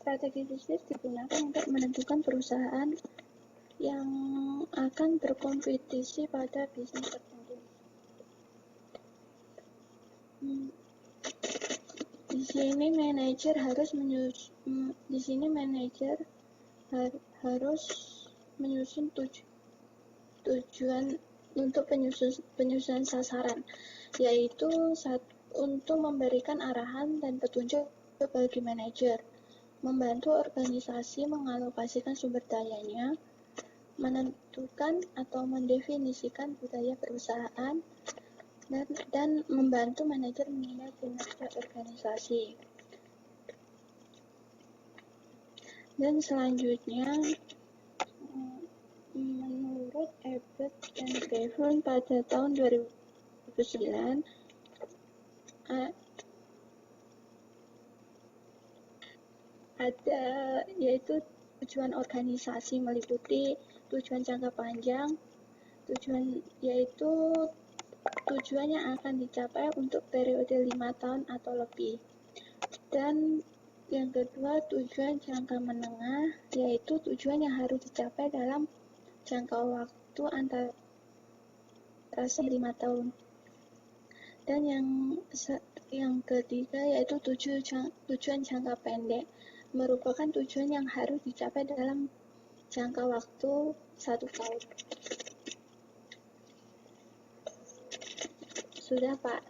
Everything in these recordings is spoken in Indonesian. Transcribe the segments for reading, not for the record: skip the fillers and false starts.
Strategi bisnis digunakan untuk menentukan perusahaan yang akan berkompetisi pada bisnis tertentu. Di sini manajer harus menyusun tujuan untuk penyusunan sasaran, yaitu untuk memberikan arahan dan petunjuk bagi manajer, membantu organisasi mengalokasikan sumber dayanya, menentukan atau mendefinisikan budaya perusahaan, dan membantu manajer menilai kinerja organisasi. Dan selanjutnya, menurut Ebert dan Kevin pada tahun 2009, ada yaitu tujuan organisasi meliputi tujuan jangka panjang, yaitu tujuan yang akan dicapai untuk periode 5 tahun atau lebih. Dan yang kedua, tujuan jangka menengah, yaitu tujuan yang harus dicapai dalam jangka waktu antara 5 tahun. Dan yang ketiga yaitu tujuan jangka pendek, merupakan tujuan yang harus dicapai dalam jangka waktu 1 tahun. Sudah, Pak.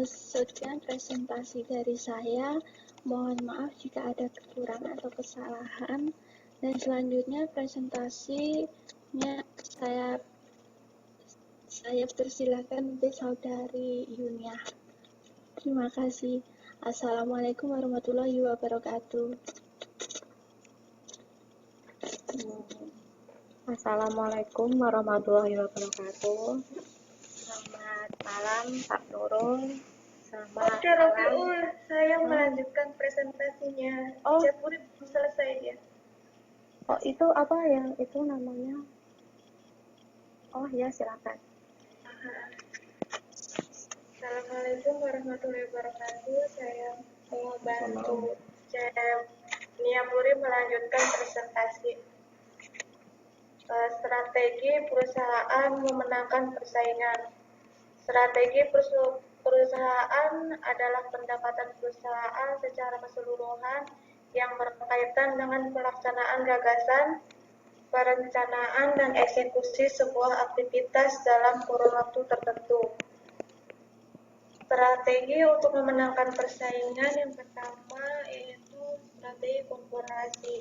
Sekian presentasi dari saya. Mohon maaf jika ada kekurangan atau kesalahan. Dan selanjutnya presentasinya saya persilakan untuk Saudari Yunia. Terima kasih. Assalamualaikum warahmatullahi wabarakatuh. Assalamualaikum warahmatullahi wabarakatuh. Selamat malam Pak Nurul. Selamat Oke, Rofiul, saya melanjutkan presentasinya. Japuri belum selesai ya. Oh, itu apa yang itu namanya? Oh ya, silakan. Assalamualaikum warahmatullahi wabarakatuh. Saya mau bantu Japuri melanjutkan presentasi. Strategi perusahaan memenangkan persaingan. Strategi perusahaan adalah pendekatan perusahaan secara keseluruhan yang berkaitan dengan pelaksanaan gagasan, perencanaan, dan eksekusi sebuah aktivitas dalam kurun waktu tertentu. Strategi untuk memenangkan persaingan yang pertama yaitu strategi korporasi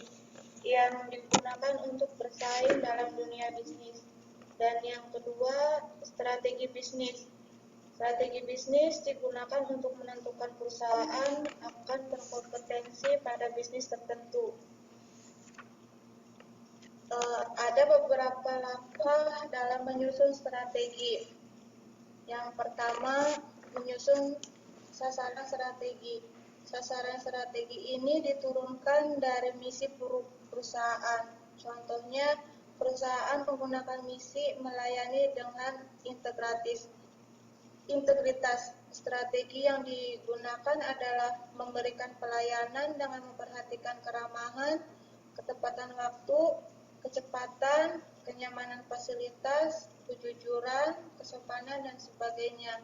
yang digunakan untuk bersaing dalam dunia bisnis. Dan yang kedua, strategi bisnis. Strategi bisnis digunakan untuk menentukan perusahaan akan berkompetensi pada bisnis tertentu. Ada beberapa langkah dalam menyusun strategi. Yang pertama, menyusun sasaran strategi. Sasaran strategi ini diturunkan dari misi perusahaan. Contohnya, perusahaan menggunakan misi melayani dengan integritas. Strategi yang digunakan adalah memberikan pelayanan dengan memperhatikan keramahan, ketepatan waktu, kecepatan, kenyamanan fasilitas, kejujuran, kesopanan, dan sebagainya.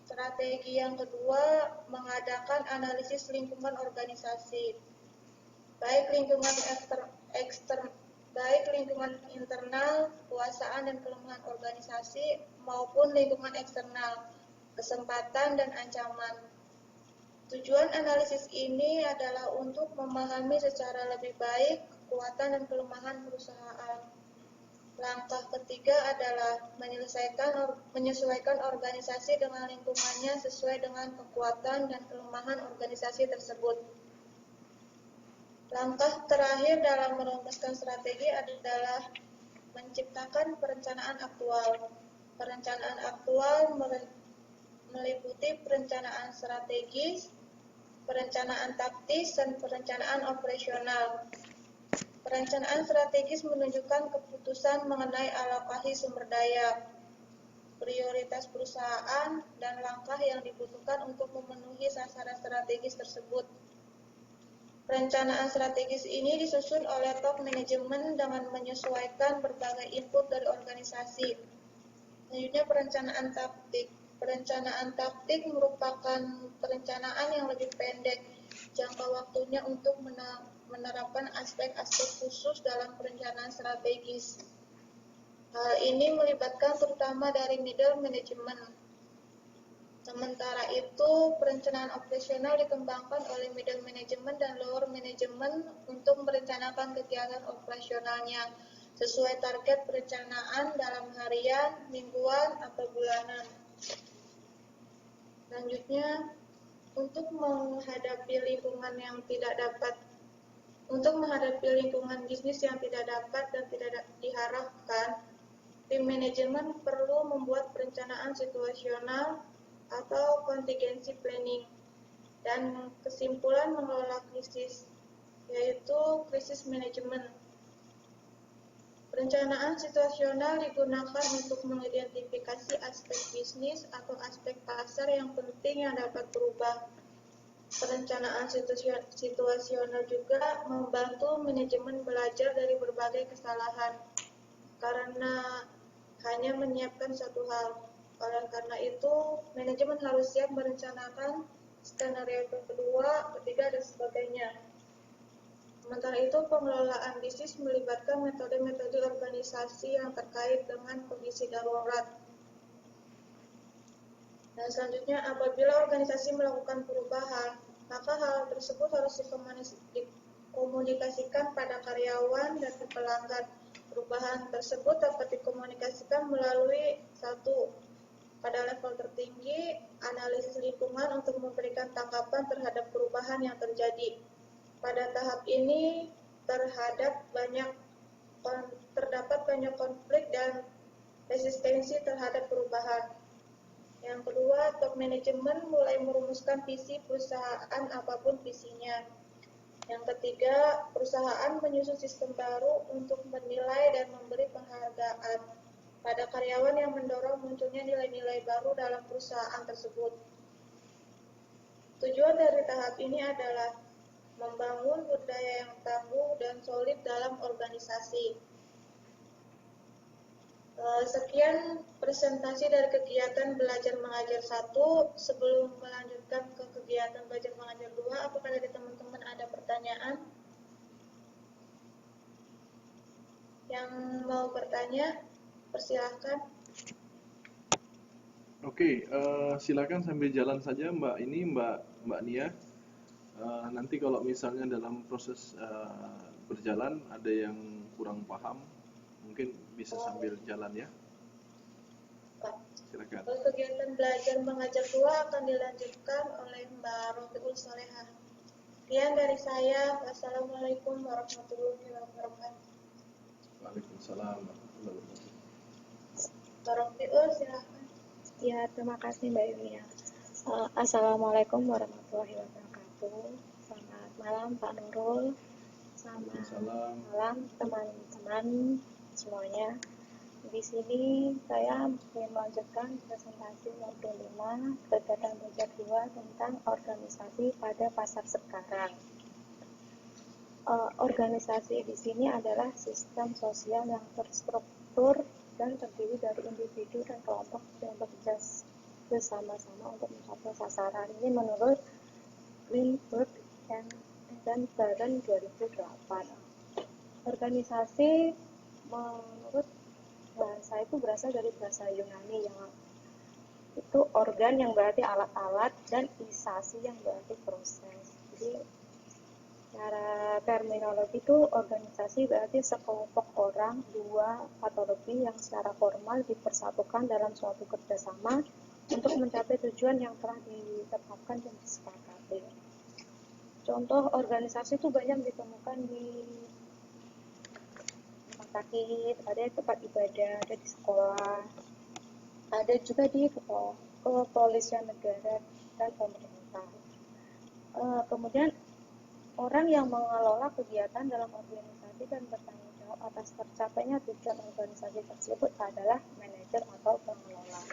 Strategi yang kedua, mengadakan analisis lingkungan organisasi, baik lingkungan internal, kekuasaan dan kelemahan organisasi, maupun lingkungan eksternal, kesempatan dan ancaman. Tujuan analisis ini adalah untuk memahami secara lebih baik kekuatan dan kelemahan perusahaan. Langkah ketiga adalah menyesuaikan organisasi dengan lingkungannya sesuai dengan kekuatan dan kelemahan organisasi tersebut. Langkah terakhir dalam merumuskan strategi adalah menciptakan perencanaan aktual. Perencanaan aktual meliputi perencanaan strategis, perencanaan taktis, dan perencanaan operasional. Perencanaan strategis menunjukkan keputusan mengenai alokasi sumber daya. prioritas perusahaan, dan langkah yang dibutuhkan untuk memenuhi sasaran strategis tersebut. Perencanaan strategis ini disusun oleh top manajemen dengan menyesuaikan berbagai input dari organisasi. Selanjutnya, perencanaan taktik. Perencanaan taktik merupakan perencanaan yang lebih pendek jangka waktunya untuk menerapkan aspek-aspek khusus dalam perencanaan strategis. Hal ini melibatkan terutama dari middle management. Sementara itu, perencanaan operasional dikembangkan oleh middle management dan lower management untuk merencanakan kegiatan operasionalnya sesuai target perencanaan dalam harian, mingguan, atau bulanan. Selanjutnya, untuk menghadapi lingkungan bisnis yang tidak dapat dan tidak diharapkan, tim manajemen perlu membuat perencanaan situasional atau contingency planning, dan kesimpulan mengelola krisis, yaitu krisis manajemen. Perencanaan situasional digunakan untuk mengidentifikasi aspek bisnis atau aspek pasar yang penting yang dapat berubah. Perencanaan situasional juga membantu manajemen belajar dari berbagai kesalahan, karena hanya menyiapkan satu hal. Oleh karena itu, manajemen harus siap merencanakan skenario kedua, ketiga, dan sebagainya. Sementara itu, pengelolaan bisnis melibatkan metode-metode organisasi yang terkait dengan kondisi darurat. Dan selanjutnya, apabila organisasi melakukan perubahan, maka hal tersebut harus dikomunikasikan pada karyawan dan pelanggan. Perubahan tersebut dapat dikomunikasikan melalui 1. Pada level tertinggi, analisis lingkungan untuk memberikan tanggapan terhadap perubahan yang terjadi. Pada tahap ini, terdapat banyak konflik dan resistensi terhadap perubahan. Yang kedua, top manajemen mulai merumuskan visi perusahaan apapun visinya. Yang ketiga, perusahaan menyusun sistem baru untuk menilai dan memberi penghargaan pada karyawan yang mendorong munculnya nilai-nilai baru dalam perusahaan tersebut. Tujuan dari tahap ini adalah membangun budaya yang tangguh dan solid dalam organisasi. Sekian presentasi dari kegiatan belajar mengajar 1. Sebelum melanjutkan ke kegiatan belajar mengajar 2, apakah dari teman-teman ada pertanyaan? Yang mau bertanya, persilahkan. Oke, silakan sambil jalan saja Mbak Nia. Nanti kalau misalnya dalam proses berjalan ada yang kurang paham, mungkin bisa sambil jalan ya. Silakan. Kegiatan belajar mengajar 2 akan dilanjutkan oleh Mbak Rofiul Solehah. Sekian dari saya. Wassalamualaikum warahmatullahi wabarakatuh. Waalaikumsalam warahmatullahi wabarakatuh. Mbak Rofiul, silakan. Ya, terima kasih Mbak Yulia. Assalamualaikum warahmatullahi wabarakatuh. Selamat malam Pak Nurul. Selamat malam teman-teman semuanya. Di sini saya ingin melanjutkan presentasi modul 5 kegiatan belajar 2 tentang organisasi pada pasar sekarang. Organisasi di sini adalah sistem sosial yang terstruktur dan terdiri dari individu dan kelompok yang bekerja bersama-sama untuk mencapai sasaran. Ini menurut Greenberg dan Barron 2008. Organisasi menurut bahasa itu berasal dari bahasa Yunani yang itu organ yang berarti alat-alat dan isasi yang berarti proses. Jadi secara terminologi itu organisasi berarti sekelompok orang, 2 atau lebih yang secara formal dipersatukan dalam suatu kerjasama untuk mencapai tujuan yang telah ditetapkan dan disepakati. Contoh organisasi itu banyak ditemukan di rumah sakit, ada di tempat ibadah, ada di sekolah, ada juga di kepolisian negara dan pemerintah. Kemudian orang yang mengelola kegiatan dalam organisasi dan bertanggung jawab atas tercapainya tujuan organisasi tersebut adalah manajer. manajer atau pengelola.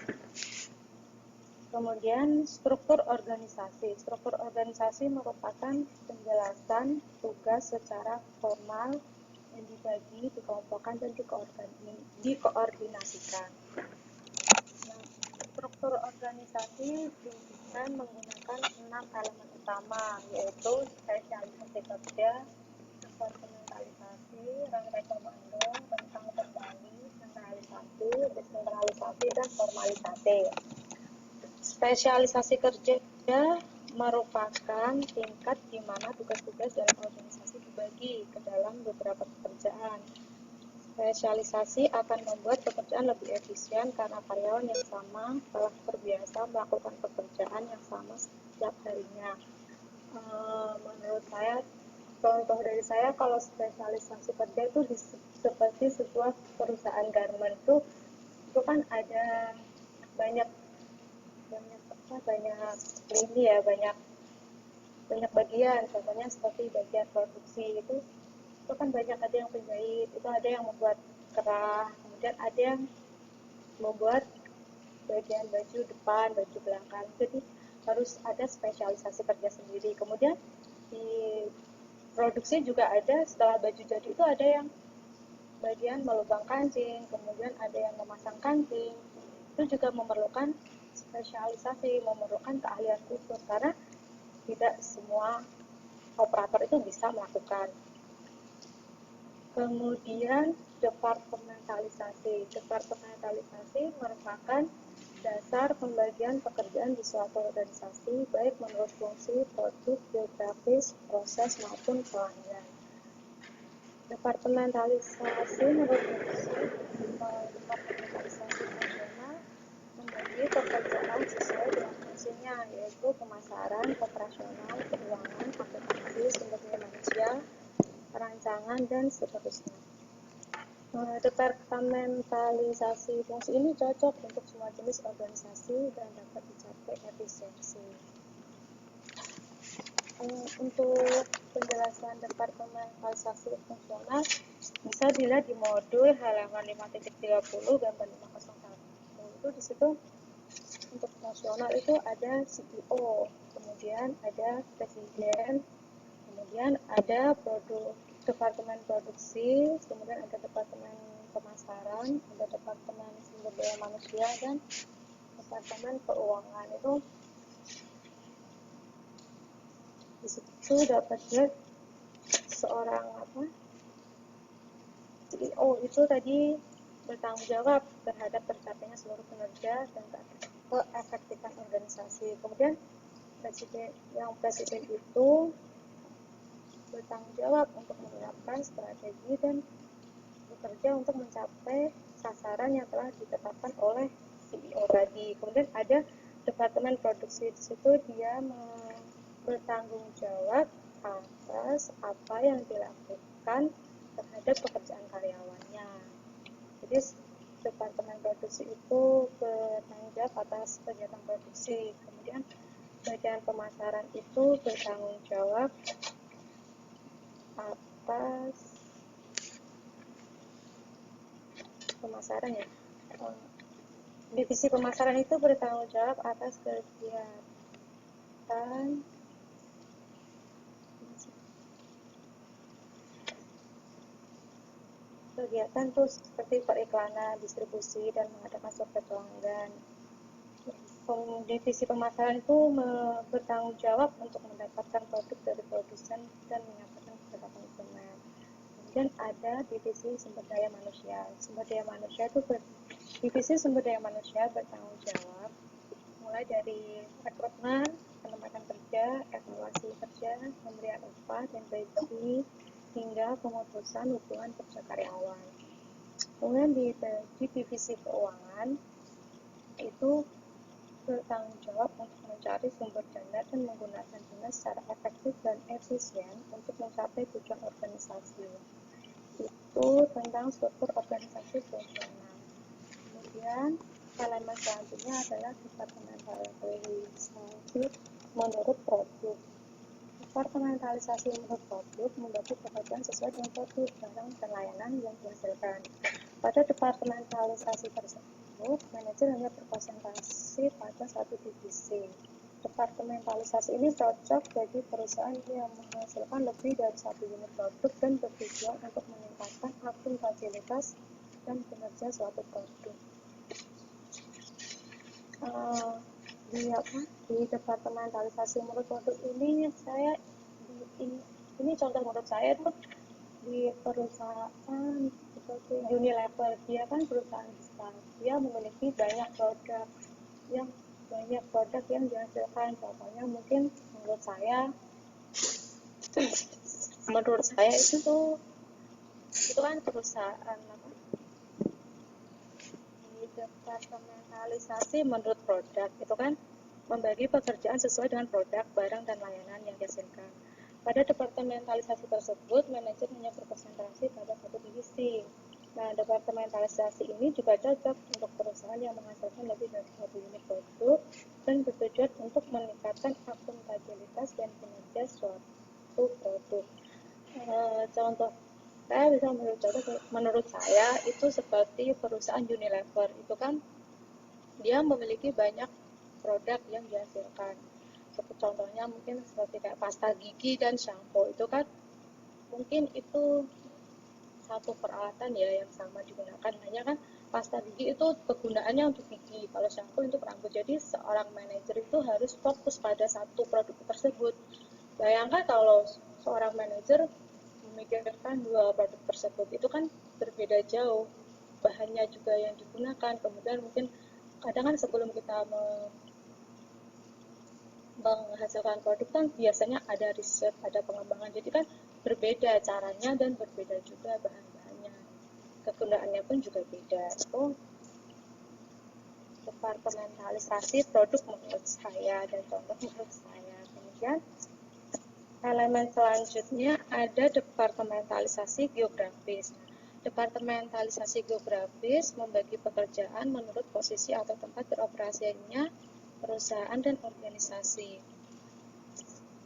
Kemudian struktur organisasi. Struktur organisasi merupakan penjelasan tugas secara formal yang dibagi, dikelompokkan, dan dikoordinasikan. Nah, struktur organisasi diwujudkan menggunakan 6 elemen utama, yaitu spesialisasi kerja, departementalisasi, rangkai komando, rentang kendali, sentralisasi, desentralisasi, dan formalisasi. Spesialisasi kerja merupakan tingkat di mana tugas-tugas dalam organisasi dibagi ke dalam beberapa pekerjaan. Spesialisasi akan membuat pekerjaan lebih efisien karena karyawan yang sama telah terbiasa melakukan pekerjaan yang sama setiap harinya. Menurut saya, contoh dari saya, kalau spesialisasi kerja itu seperti sebuah perusahaan garment itu kan ada banyak ini ya, banyak bagian. Contohnya seperti bagian produksi itu kan banyak, ada yang penjahit, itu ada yang membuat kerah, kemudian ada yang membuat bagian baju depan, baju belakang. Jadi harus ada spesialisasi kerja sendiri. Kemudian di produksi juga ada, setelah baju jadi itu ada yang bagian melubang kancing, kemudian ada yang memasang kancing. Itu juga memerlukan spesialisasi, memerlukan keahlian khusus karena tidak semua operator itu bisa melakukan. Kemudian departementalisasi. Departementalisasi merupakan dasar pembagian pekerjaan di suatu organisasi, baik menurut fungsi, produk, geografis, proses, maupun pelanggan. Departementalisasi fungsional membagi pekerjaan sesuai dengan fungsinya, yaitu pemasaran, operasional, keuangan, akuntansi, sumber daya manusia, perancangan, dan seterusnya. Departementalisasi fungsi ini cocok untuk semua jenis organisasi dan dapat dicapai efisiensi. Untuk penjelasan departementalisasi fungsional bisa dilihat di modul halaman 5.30 gambar 501. Itu di situ untuk fungsional itu ada CEO, kemudian ada presiden, kemudian ada departemen produksi, kemudian ada departemen pemasaran, ada departemen sumber daya manusia, dan departemen keuangan. Itu di situ dapat lihat seorang CEO itu tadi bertanggung jawab terhadap tercapainya seluruh kinerja dan keefektifan organisasi. Kemudian presiden itu bertanggung jawab untuk menyiapkan strategi dan bekerja untuk mencapai sasaran yang telah ditetapkan oleh CEO tadi. Kemudian ada departemen produksi, di situ dia bertanggung jawab atas apa yang dilakukan terhadap pekerjaan karyawannya. Jadi departemen produksi itu bertanggung jawab atas kegiatan produksi. Kemudian bagian pemasaran itu bertanggung jawab atas pemasaran ya. Divisi pemasaran itu bertanggung jawab atas kegiatan tuh seperti periklanan, distribusi, dan mengadakan survei pelanggan. Divisi pemasaran itu bertanggung jawab untuk mendapatkan produk dari produsen dan menyampaikan kepada konsumen. Kemudian ada divisi sumber daya manusia. Divisi sumber daya manusia bertanggung jawab mulai dari rekrutmen, penempatan kerja, evaluasi kerja, pemberian upah dan gaji, hingga pemutusan hubungan kerja karyawan. Kemudian di divisi keuangan itu bertanggung jawab untuk mencari sumber dana dan menggunakan dana secara efektif dan efisien untuk mencapai tujuan organisasi. Itu tentang struktur organisasi fungsional. Kemudian elemen selanjutnya adalah departementalisasi menurut produk. Departementalisasi menurut produk membagi pekerjaan sesuai dengan produk, barang, dan layanan yang dihasilkan. Pada departementalisasi tersebut, tersebut, manajer hanya berkonsentrasi pada satu divisi. Departementalisasi ini cocok bagi perusahaan yang menghasilkan lebih dari satu unit produk dan bertujuan untuk meningkatkan akuntabilitas dan kinerja suatu produk. Di departementalisasi menurut produk ini contoh menurut saya itu di perusahaan seperti Unilever. Dia kan perusahaan besar, dia memiliki banyak produk yang dihasilkan. Contohnya mungkin menurut saya itu kan perusahaan di departementalisasi menurut produk itu kan membagi pekerjaan sesuai dengan produk, barang, dan layanan yang dihasilkan. Pada departementalisasi tersebut, manajer hanya berkonsentrasi pada satu divisi. Nah, departementalisasi ini juga cocok untuk perusahaan yang menghasilkan lebih dari satu unit produk dan bertujuan untuk meningkatkan akuntabilitas dan kinerja suatu produk. Contoh saya bisa menurut saya itu seperti perusahaan Unilever. Itu kan dia memiliki banyak produk yang dihasilkan. Contohnya mungkin seperti kayak pasta gigi dan shampoo. Itu kan mungkin itu satu peralatan ya yang sama digunakan, hanya kan pasta gigi itu kegunaannya untuk gigi, kalau shampoo untuk rambut. Jadi seorang manajer itu harus fokus pada satu produk tersebut. Bayangkan kalau seorang manajer memikirkan dua produk tersebut, itu kan berbeda jauh, bahannya juga yang digunakan, kemudian mungkin kadang kan sebelum kita menghasilkan produk kan biasanya ada riset, ada pengembangan, jadi kan berbeda caranya dan berbeda juga bahan-bahannya, kegunaannya pun juga beda. Itu departementalisasi produk menurut saya dan contoh menurut saya. Kemudian elemen selanjutnya ada departementalisasi geografis. Departementalisasi geografis membagi pekerjaan menurut posisi atau tempat beroperasinya perusahaan dan organisasi.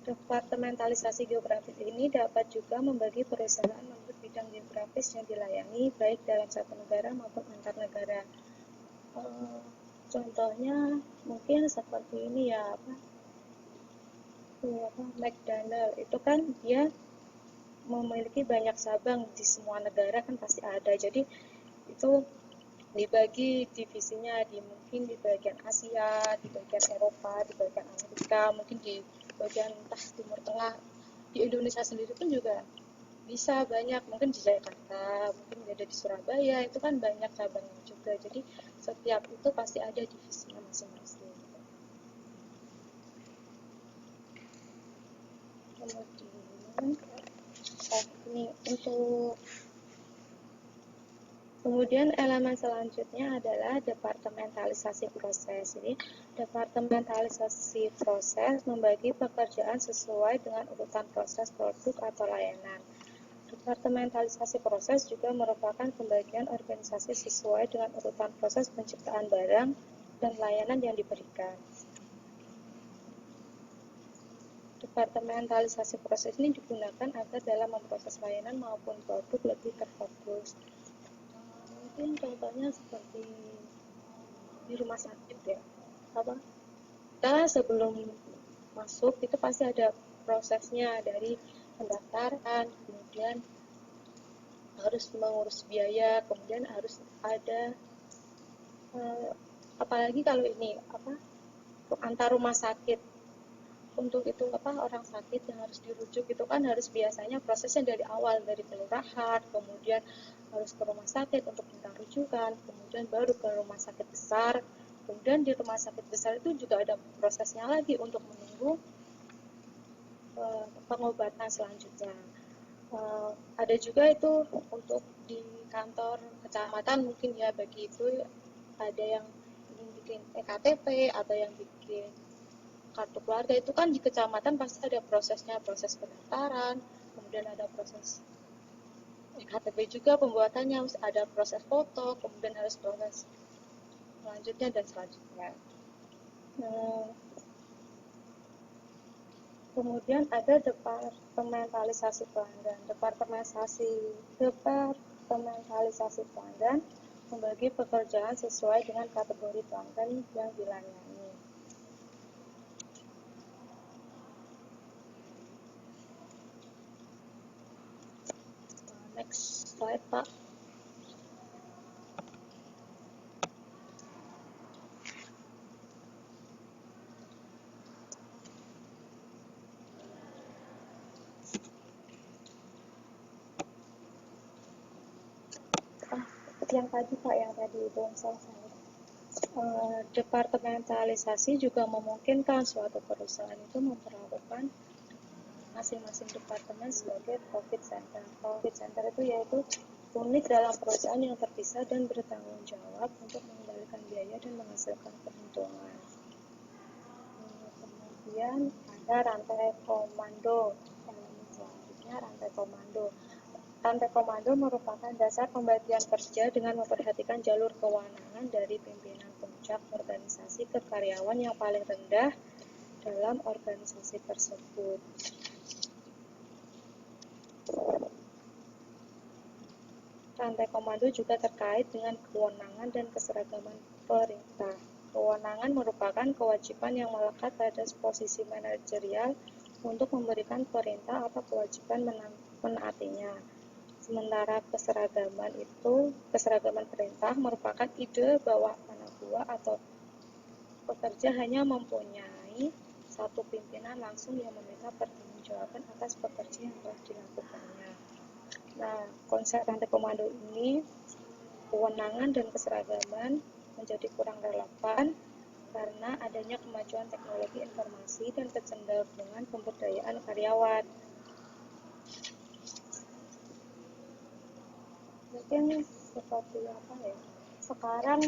Departementalisasi geografis ini dapat juga membagi perusahaan menurut bidang geografis yang dilayani, baik dalam satu negara maupun antar negara. Contohnya mungkin seperti ini ya, McDonald itu kan dia memiliki banyak cabang di semua negara kan pasti ada. Jadi itu dibagi divisinya mungkin di bagian Asia, di bagian Eropa, di bagian Amerika, mungkin di bagian Timur Tengah. Di Indonesia sendiri pun juga bisa banyak, mungkin di Jakarta, mungkin ada di Surabaya, itu kan banyak cabangnya juga. Jadi setiap itu pasti ada divisinya masing-masing. Kemudian elemen selanjutnya adalah departementalisasi proses. Jadi departementalisasi proses membagi pekerjaan sesuai dengan urutan proses produk atau layanan. Departementalisasi proses juga merupakan pembagian organisasi sesuai dengan urutan proses penciptaan barang dan layanan yang diberikan. Departementalisasi proses ini digunakan agar dalam memproses layanan maupun produk lebih terfokus. Mungkin contohnya seperti di rumah sakit ya, kita sebelum masuk itu pasti ada prosesnya, dari pendaftaran, kemudian harus mengurus biaya, kemudian harus ada apalagi kalau ini antar rumah sakit, untuk itu orang sakit yang harus dirujuk itu kan harus biasanya prosesnya dari awal, dari kelurahan, kemudian harus ke rumah sakit untuk minta rujukan, kemudian baru ke rumah sakit besar. Kemudian di rumah sakit besar itu juga ada prosesnya lagi untuk menunggu pengobatan selanjutnya. Ada juga itu untuk di kantor kecamatan, mungkin ya bagi itu ada yang ingin bikin EKTP atau yang bikin kartu keluarga, itu kan di kecamatan pasti ada prosesnya, proses pendaftaran, kemudian ada proses EKTP juga pembuatannya, ada proses foto, kemudian harus proses selanjutnya dan selanjutnya. Kemudian ada departementalisasi pelanggan. Departementalisasi pelanggan membagi pekerjaan sesuai dengan kategori pelanggan yang dilayani. Next slide, Pak. Yang tadi belum selesai. Departementalisasi juga memungkinkan suatu perusahaan itu memperlakukan masing-masing departemen sebagai profit center. Profit center itu yaitu unit dalam perusahaan yang terpisah dan bertanggung jawab untuk mengendalikan biaya dan menghasilkan keuntungan. Kemudian ada rantai komando. Selanjutnya rantai komando. Rantai komando merupakan dasar pembagian kerja dengan memperhatikan jalur kewenangan dari pimpinan puncak organisasi ke karyawan yang paling rendah dalam organisasi tersebut. Rantai komando juga terkait dengan kewenangan dan keseragaman perintah. Kewenangan merupakan kewajiban yang melekat pada posisi manajerial untuk memberikan perintah atau kewajiban menaatinya. Sementara keseragaman perintah merupakan ide bahwa anak buah atau pekerja hanya mempunyai satu pimpinan langsung yang meminta pertanggungjawaban atas pekerjaan yang telah dilakukannya. Nah, konsep rantai komando ini, kewenangan dan keseragaman menjadi kurang relevan karena adanya kemajuan teknologi informasi dan kecenderungan pemberdayaan karyawan. Mungkin seperti apa ya? Sekarang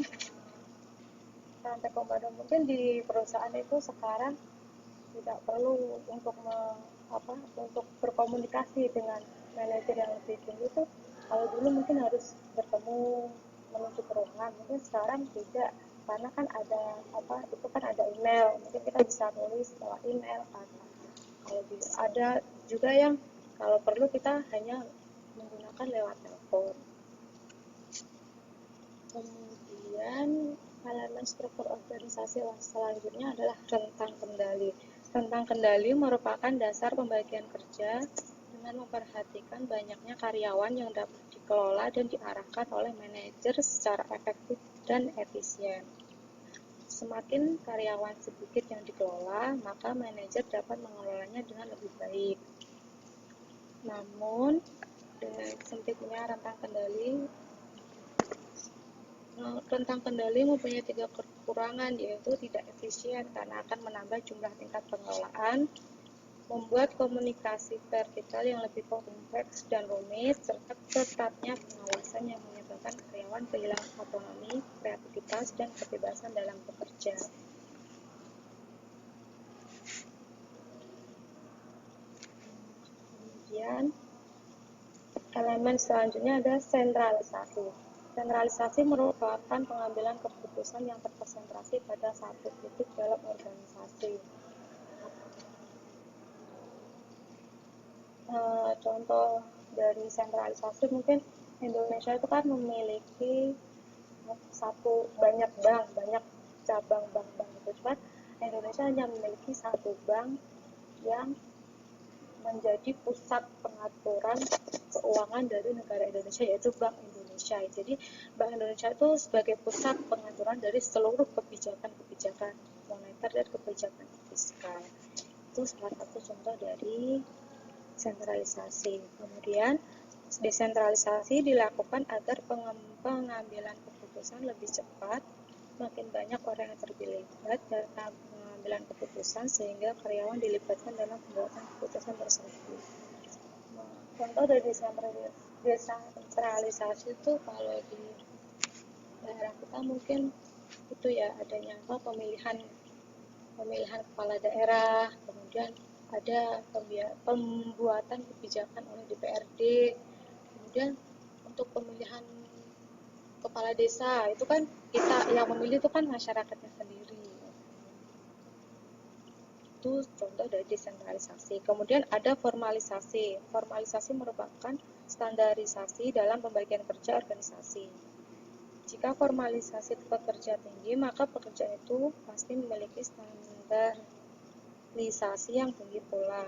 rantai komando mungkin di perusahaan itu sekarang tidak perlu untuk untuk berkomunikasi dengan manajer yang lebih tinggi itu. Kalau dulu mungkin harus bertemu menuju ke ruangan, mungkin sekarang tidak, karena kan ada itu kan ada email, mungkin kita bisa tulis lewat email atau kalau ada juga yang kalau perlu kita hanya menggunakan lewat telepon. Kemudian elemen struktur organisasi selanjutnya adalah rentang kendali. Rentang kendali merupakan dasar pembagian kerja dengan memperhatikan banyaknya karyawan yang dapat dikelola dan diarahkan oleh manajer secara efektif dan efisien. Semakin karyawan sedikit yang dikelola, maka manajer dapat mengelolanya dengan lebih baik. Namun, dengan sempitnya rentang kendali mempunyai 3 kekurangan, yaitu tidak efisien karena akan menambah jumlah tingkat pengelolaan, membuat komunikasi vertikal yang lebih kompleks dan rumit, serta ketatnya pengawasan yang menyebabkan karyawan kehilangan otonomi, kreativitas, dan kebebasan dalam bekerja. Kemudian, elemen selanjutnya ada sentralisasi. Sentralisasi merupakan pengambilan keputusan yang terkonsentrasi pada satu titik dalam organisasi. Contoh dari sentralisasi mungkin Indonesia itu kan memiliki banyak cabang bank itu, cuman Indonesia hanya memiliki satu bank yang menjadi pusat pengaturan keuangan dari negara Indonesia, yaitu Bank Indonesia. Jadi Bank Indonesia itu sebagai pusat pengaturan dari seluruh kebijakan moneter dan kebijakan fiskal. Itu salah satu contoh dari sentralisasi. Kemudian desentralisasi dilakukan agar pengambilan keputusan lebih cepat, makin banyak orang yang terlibat dalam pengambilan keputusan sehingga karyawan dilibatkan dalam pembuatan keputusan tersebut. Contoh dari desentralisasi itu kalau di daerah kita mungkin itu ya adanya pemilihan kepala daerah, kemudian ada pembuatan kebijakan oleh DPRD, kemudian untuk pemilihan kepala desa itu kan kita yang memilih itu kan masyarakatnya sendiri. Itu contoh dari desentralisasi. Kemudian ada formalisasi. Formalisasi merupakan standarisasi dalam pembagian kerja organisasi. Jika formalisasi pekerja tinggi, maka pekerja itu pasti memiliki standarisasi yang tinggi pula.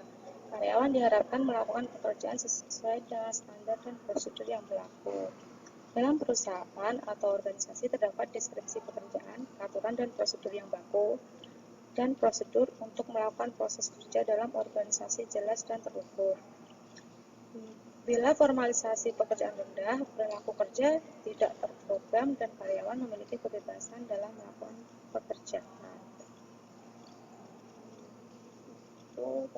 Karyawan diharapkan melakukan pekerjaan sesuai dengan standar dan prosedur yang berlaku. Dalam perusahaan atau organisasi terdapat deskripsi pekerjaan, aturan dan prosedur yang baku, dan prosedur untuk melakukan proses kerja dalam organisasi jelas dan terukur. Bila formalisasi pekerjaan rendah, perilaku kerja tidak terprogram dan karyawan memiliki kebebasan dalam melakukan pekerjaan. Itu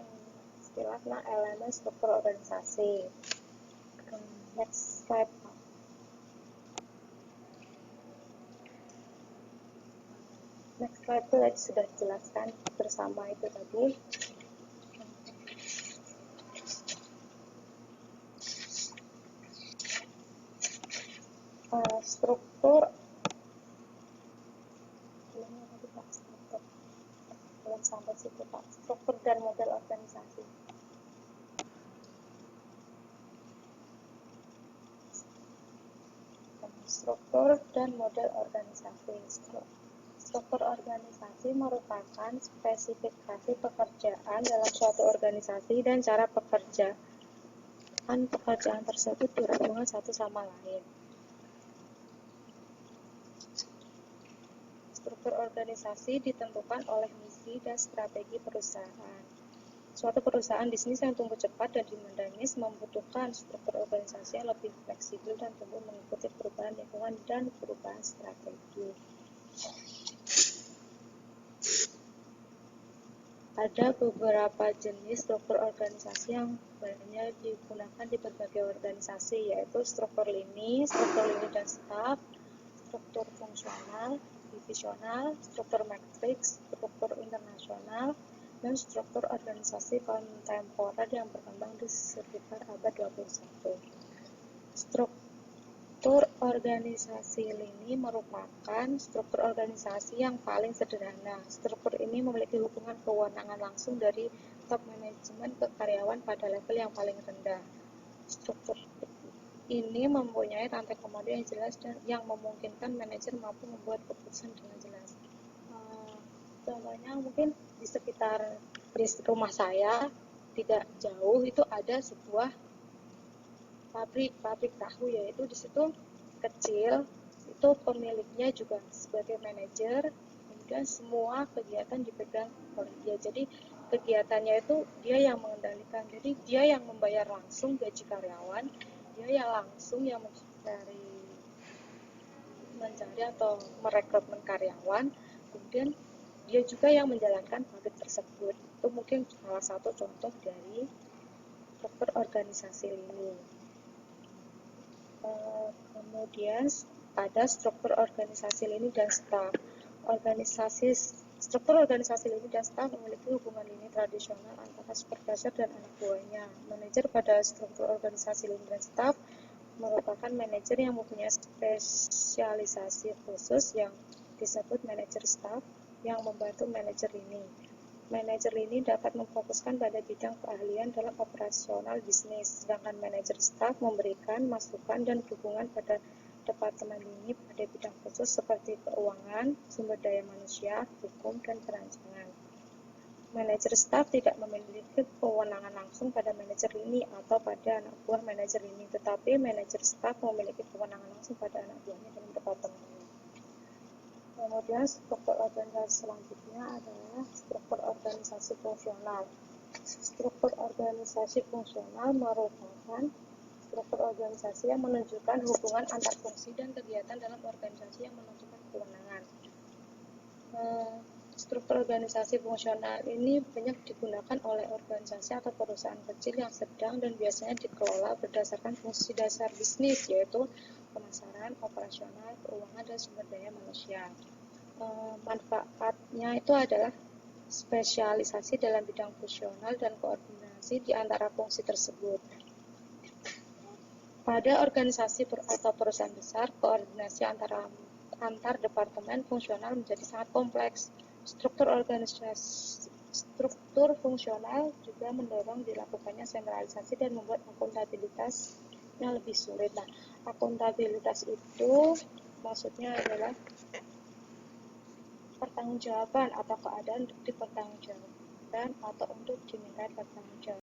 istilahnya elemen struktur organisasi. Next slide. Next slide itu sudah dijelaskan bersama itu tadi. Struktur belum sampai situ Pak. Struktur dan model organisasi. Struktur dan model organisasi. Struktur organisasi merupakan spesifikasi pekerjaan dalam suatu organisasi dan cara pekerjaan tersebut berhubungan satu sama lain. Struktur organisasi ditentukan oleh misi dan strategi perusahaan. Suatu perusahaan bisnis yang tumbuh cepat dan dinamis membutuhkan struktur organisasi yang lebih fleksibel dan tumbuh mengikuti perubahan lingkungan dan perubahan strategi. Ada beberapa jenis struktur organisasi yang banyak digunakan di berbagai organisasi, yaitu struktur lini dan staf, struktur fungsional, divisional, struktur matriks, struktur internasional, dan struktur organisasi kontemporer yang berkembang di sekitar abad 21. Struktur organisasi lini merupakan struktur organisasi yang paling sederhana. Struktur ini memiliki hubungan kewenangan langsung dari top manajemen ke karyawan pada level yang paling rendah. Struktur ini mempunyai rantai komando yang jelas dan yang memungkinkan manajer mampu membuat keputusan dengan jelas. Contohnya mungkin di sekitar di rumah saya tidak jauh itu ada sebuah pabrik tahu, yaitu di situ kecil, itu pemiliknya juga sebagai manajer, kemudian semua kegiatan dipegang oleh dia. Jadi kegiatannya itu dia yang mengendalikan, jadi dia yang membayar langsung gaji karyawan, dia yang langsung yang mencari atau merekrutmen karyawan, kemudian dia juga yang menjalankan pabrik tersebut. Itu mungkin salah satu contoh dari struktur organisasi ini. Kemudian ada struktur organisasi lini dan staf. Struktur organisasi lini dan staf memiliki hubungan lini tradisional antara supervisor dan anak buahnya. Manajer pada struktur organisasi lini dan staf merupakan manajer yang mempunyai spesialisasi khusus yang disebut manajer staf yang membantu manajer lini. Manajer lini dapat memfokuskan pada bidang keahlian dalam operasional bisnis, sedangkan manajer staf memberikan masukan dan dukungan pada departemen lini pada bidang khusus seperti keuangan, sumber daya manusia, hukum, dan perancangan. Manajer staf tidak memiliki kewenangan langsung pada manajer lini atau pada anak buah manajer lini, tetapi manajer staf memiliki kewenangan langsung pada anak buahnya dalam departemen. Kemudian struktur organisasi selanjutnya adalah struktur organisasi fungsional. Struktur organisasi fungsional merupakan struktur organisasi yang menunjukkan hubungan antar fungsi dan kegiatan dalam organisasi yang menentukan kewenangan. Struktur organisasi fungsional ini banyak digunakan oleh organisasi atau perusahaan kecil yang sedang dan biasanya dikelola berdasarkan fungsi dasar bisnis, yaitu pemasaran, operasional, keuangan, dan sumber daya manusia. Manfaatnya itu adalah spesialisasi dalam bidang fungsional dan koordinasi di antara fungsi tersebut. Pada organisasi atau perusahaan besar, koordinasi antar departemen fungsional menjadi sangat kompleks. Struktur fungsional juga mendorong dilakukannya sentralisasi dan membuat akuntabilitas yang lebih sulit. Nah, akuntabilitas itu maksudnya adalah pertanggungjawaban atau keadaan untuk dipertanggungjawabkan atau untuk diminta pertanggungjawaban.